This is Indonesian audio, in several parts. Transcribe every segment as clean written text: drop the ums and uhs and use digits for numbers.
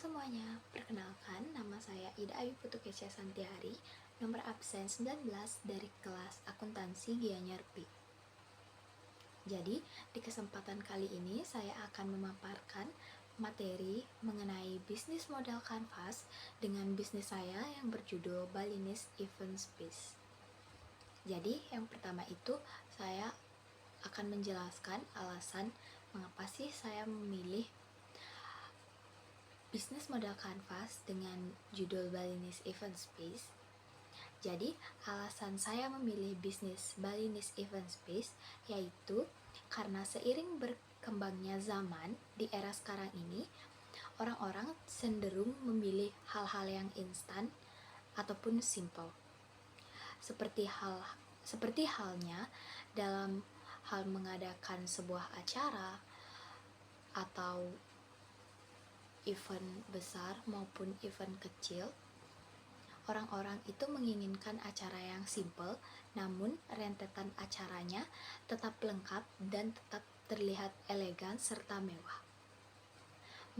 semuanya, perkenalkan nama saya Ida Ayu Putukesya Santiari, nomor absen 19 dari kelas akuntansi Gianyar P. Jadi, di kesempatan kali ini saya akan memaparkan materi mengenai bisnis modal kanvas dengan bisnis saya yang berjudul Balinese Event Space. Jadi, yang pertama itu saya akan menjelaskan alasan mengapa sih saya memilih bisnis modal kanvas dengan judul Balinese Event Space. Jadi, alasan saya memilih bisnis Balinese Event Space yaitu karena seiring berkembangnya zaman di era sekarang ini, orang-orang cenderung memilih hal-hal yang instan ataupun simple. Seperti halnya dalam hal mengadakan sebuah acara atau event besar maupun event kecil, orang-orang itu menginginkan acara yang simple, namun rentetan acaranya tetap lengkap dan tetap terlihat elegan serta mewah.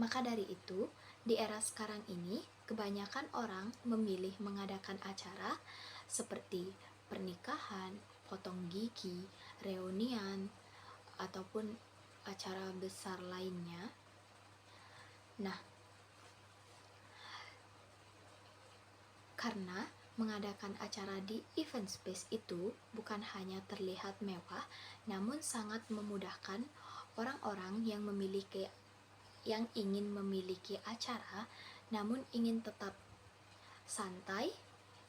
Maka dari itu, di era sekarang ini, kebanyakan orang memilih mengadakan acara seperti pernikahan, potong gigi, reunian, ataupun acara besar lainnya. Nah, karena mengadakan acara di event space itu bukan hanya terlihat mewah, namun sangat memudahkan orang-orang yang ingin memiliki acara, namun ingin tetap santai,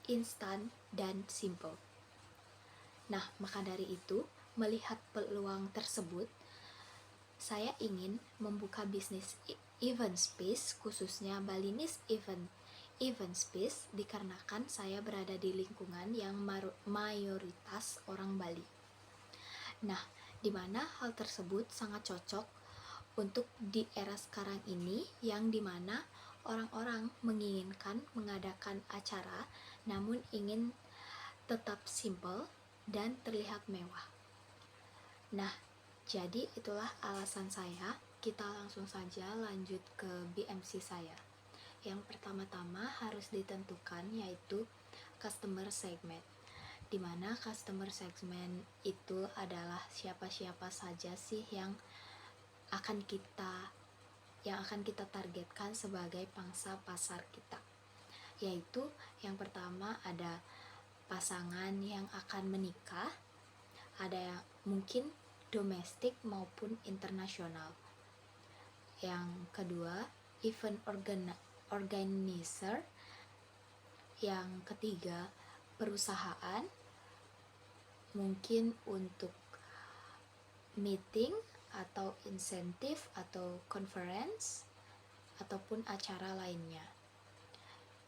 instan, dan simple. Nah, maka dari itu, melihat peluang tersebut, saya ingin membuka bisnis event space, khususnya Balinese event space, dikarenakan saya berada di lingkungan yang mayoritas orang Bali. Nah, di mana hal tersebut sangat cocok untuk di era sekarang ini, yang dimana orang-orang menginginkan mengadakan acara namun ingin tetap simple dan terlihat mewah. Nah, jadi itulah alasan saya. Kita langsung saja lanjut ke BMC saya. Yang pertama-tama harus ditentukan yaitu customer segment, dimana customer segment itu adalah siapa-siapa saja sih yang akan kita targetkan sebagai pangsa pasar kita. Yaitu yang pertama ada pasangan yang akan menikah, ada yang mungkin domestik maupun internasional. Yang kedua, event organizer. Yang ketiga, perusahaan, mungkin untuk meeting atau insentif atau conference ataupun acara lainnya.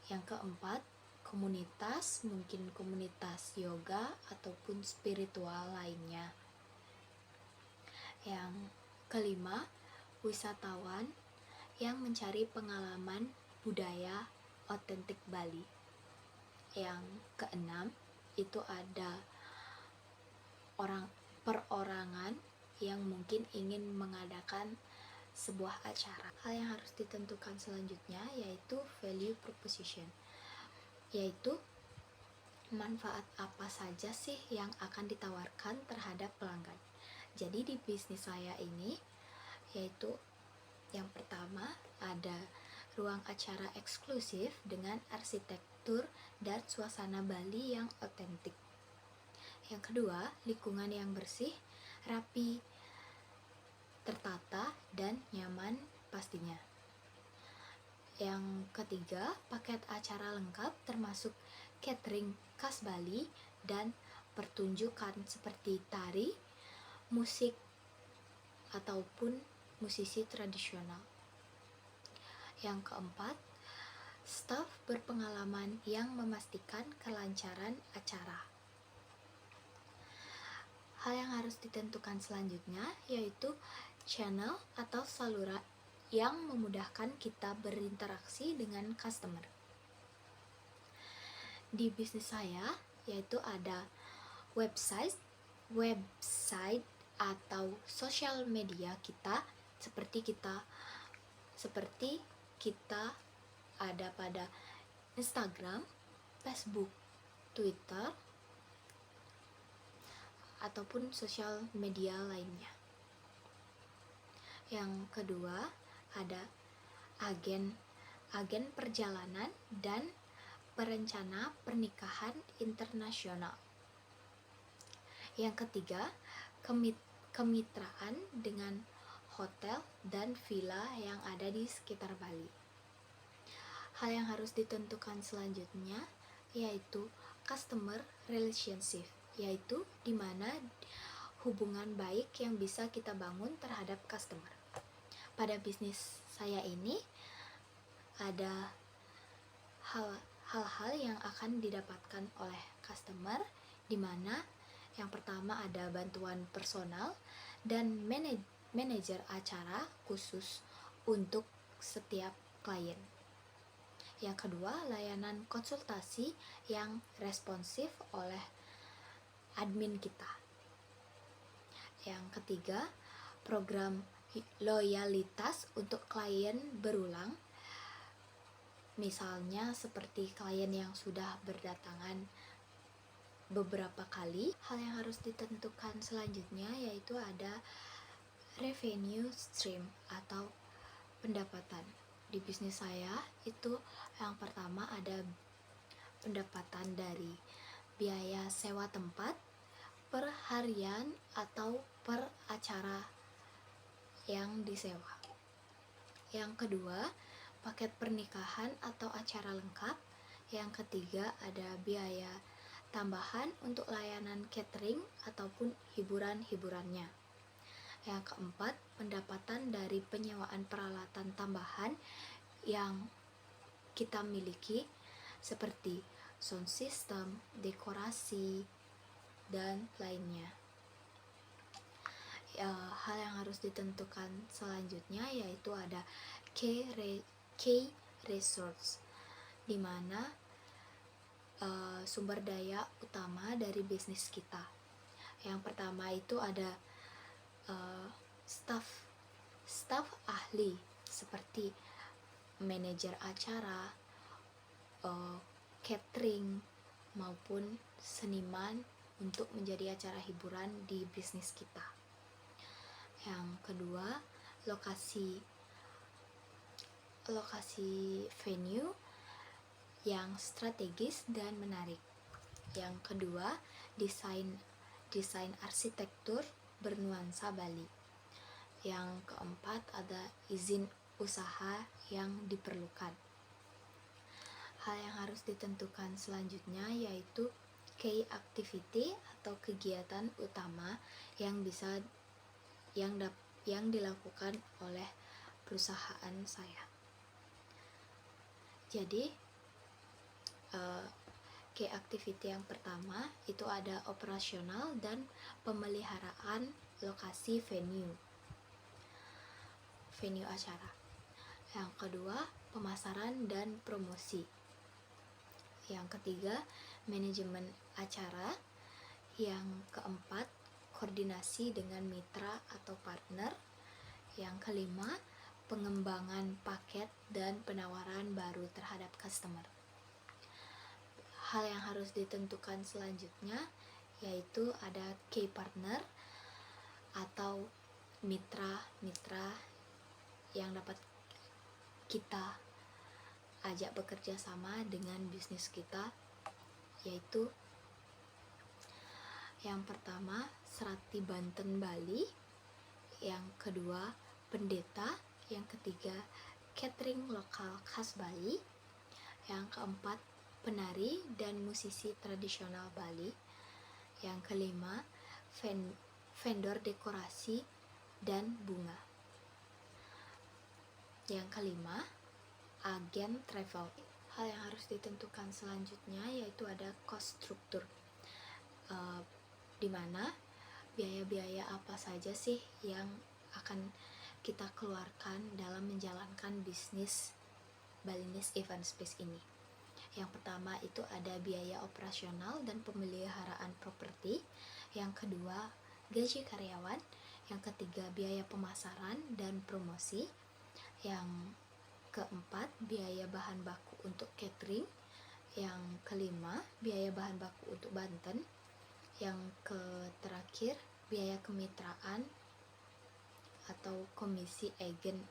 Yang keempat, komunitas, mungkin komunitas yoga ataupun spiritual lainnya. Yang kelima, wisatawan yang mencari pengalaman budaya otentik Bali. Yang keenam, itu ada perorangan yang mungkin ingin mengadakan sebuah acara. Hal yang harus ditentukan selanjutnya yaitu value proposition, yaitu manfaat apa saja sih yang akan ditawarkan terhadap pelanggan. Jadi di bisnis saya ini, yaitu yang pertama ada ruang acara eksklusif dengan arsitektur dan suasana Bali yang otentik. Yang kedua, lingkungan yang bersih, rapi, tertata, dan nyaman pastinya. Yang ketiga, paket acara lengkap termasuk catering khas Bali dan pertunjukan seperti tari, musik, ataupun musisi tradisional. Yang keempat, staf berpengalaman yang memastikan kelancaran acara. Hal yang harus ditentukan selanjutnya yaitu channel atau saluran yang memudahkan kita berinteraksi dengan customer. Di bisnis saya yaitu ada website atau sosial media kita seperti kita ada pada Instagram, Facebook, Twitter, ataupun sosial media lainnya. Yang kedua, ada agen perjalanan dan perencana pernikahan internasional. Yang ketiga, kemitraan dengan hotel dan villa yang ada di sekitar Bali. Hal yang harus ditentukan selanjutnya yaitu customer relationship, yaitu di mana hubungan baik yang bisa kita bangun terhadap customer. Pada bisnis saya ini ada hal-hal yang akan didapatkan oleh customer, di mana yang pertama ada bantuan personal dan manajer acara khusus untuk setiap klien. Yang kedua, layanan konsultasi yang responsif oleh admin kita. Yang ketiga, program loyalitas untuk klien berulang, misalnya seperti klien yang sudah berdatangan beberapa kali. Hal yang harus ditentukan selanjutnya yaitu ada revenue stream atau pendapatan. Di bisnis saya itu yang pertama ada pendapatan dari biaya sewa tempat per harian atau per acara yang disewa. Yang kedua, paket pernikahan atau acara lengkap. Yang ketiga, ada biaya tambahan untuk layanan catering ataupun hiburan-hiburannya. Yang keempat, pendapatan dari penyewaan peralatan tambahan yang kita miliki seperti sound system, dekorasi, dan lainnya. Hal yang harus ditentukan selanjutnya yaitu ada key resource, di mana sumber daya utama dari bisnis kita. Yang pertama itu ada staff ahli seperti manajer acara, catering, maupun seniman untuk menjadi acara hiburan di bisnis kita. Yang kedua, lokasi venue yang strategis dan menarik. Yang kedua, desain arsitektur bernuansa Bali. Yang keempat, ada izin usaha yang diperlukan. Hal yang harus ditentukan selanjutnya yaitu key activity atau kegiatan utama yang dilakukan oleh perusahaan saya. Jadi key activity yang pertama itu ada operasional dan pemeliharaan lokasi venue acara. Yang kedua, pemasaran dan promosi. Yang ketiga, manajemen acara. Yang keempat, koordinasi dengan mitra atau partner. Yang kelima, pengembangan paket dan penawaran baru terhadap customer. Hal yang harus ditentukan selanjutnya yaitu ada key partner atau mitra yang dapat kita ajak bekerja sama dengan bisnis kita, yaitu yang pertama Serati Banten Bali, yang kedua Pendeta, yang ketiga catering lokal khas Bali, yang keempat penari dan musisi tradisional Bali, yang kelima vendor dekorasi dan bunga, yang kelima agen travel. Hal yang harus ditentukan selanjutnya yaitu ada cost struktur, di mana biaya-biaya apa saja sih yang akan kita keluarkan dalam menjalankan bisnis Balinese Event Space ini. Yang pertama itu ada biaya operasional dan pemeliharaan properti. Yang kedua, gaji karyawan. Yang ketiga, biaya pemasaran dan promosi. Yang keempat, biaya bahan baku untuk catering. Yang kelima, biaya bahan baku untuk Banten. Yang terakhir, biaya kemitraan atau komisi agent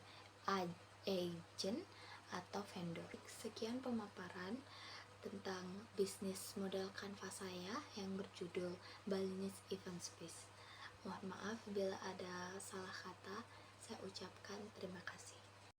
atau vendor. Sekian pemaparan tentang bisnis model Canva saya yang berjudul Balinese Event Space. Mohon maaf bila ada salah kata, saya ucapkan terima kasih.